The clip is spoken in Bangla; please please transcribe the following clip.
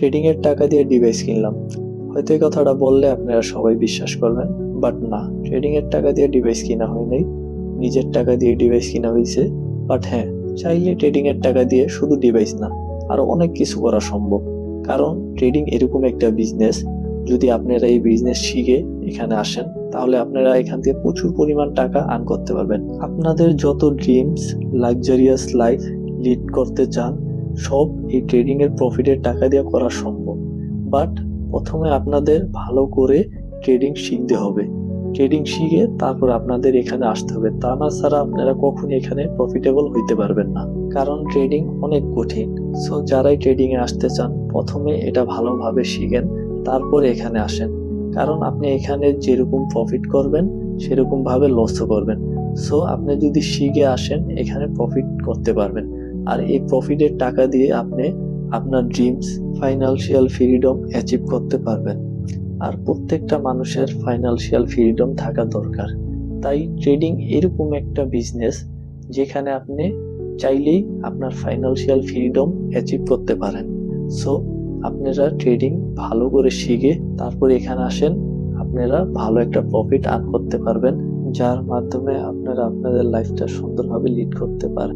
ট্রেডিং এর টাকা দিয়ে ডিভাইস কিনলাম। হয়তো এই কথাটা বললে আপনারা সবাই বিশ্বাস করবেন, বাট না, ট্রেডিং এর টাকা দিয়ে ডিভাইস কিনা হয় নাই, নিজের টাকা দিয়ে ডিভাইস কিনা হয়েছে। বাট হ্যাঁ, চাইলে ট্রেডিং এর টাকা দিয়ে শুধু ডিভাইস না, আরো অনেক কিছু করা সম্ভব। কারণ ট্রেডিং এরকম একটা বিজনেস, যদি আপনারা এই বিজনেস শিখে এখানে আসেন তাহলে আপনারা এখান থেকে প্রচুর পরিমাণ টাকা আর্ন করতে পারবেন। আপনাদের যত ড্রিমস, লাক্সারিয়াস লাইফ লিড করতে চান, সব এই ট্রেডিং এর প্রফিটের টাকা দিয়ে করা সম্ভব। বাট প্রথমে আপনাদের ভালো করে ট্রেডিং শিখতে হবে। ট্রেডিং শিখে তারপর আপনাদের এখানে আসতে হবে, তা না ছাড়া আপনারা কখনই এখানে প্রফিটেবল হইতে পারবেন না। কারণ ট্রেডিং অনেক কঠিন। সো যারাই ট্রেডিং এ আসতে চান, প্রথমে এটা ভালোভাবে শিখেন, তারপর এখানে আসেন। কারণ আপনি এখানে যেরকম প্রফিট করবেন সেরকম ভাবে লসও করবেন। সো আপনি যদি শিখে আসেন, এখানে প্রফিট করতে পারবেন। আর এই প্রফিটের টাকা দিয়ে আপনি আপনার ড্রিমস, ফাইনান্সিয়াল ফ্রিডম অ্যাচিভ করতে পারবেন। আর প্রত্যেকটা মানুষের ফাইনান্সিয়াল ফ্রিডম থাকা দরকার। তাই ট্রেডিং এরকম একটা বিজনেস যেখানে আপনি চাইলেই আপনার ফাইনান্সিয়াল ফ্রিডম অ্যাচিভ করতে পারেন। সো আপনারা ট্রেডিং ভালো করে শিখে তারপর এখানে আসেন, আপনারা ভালো একটা প্রফিট আর্ন করতে পারবেন, যার মাধ্যমে আপনারা আপনাদের লাইফটা সুন্দরভাবে লিড করতে পারেন।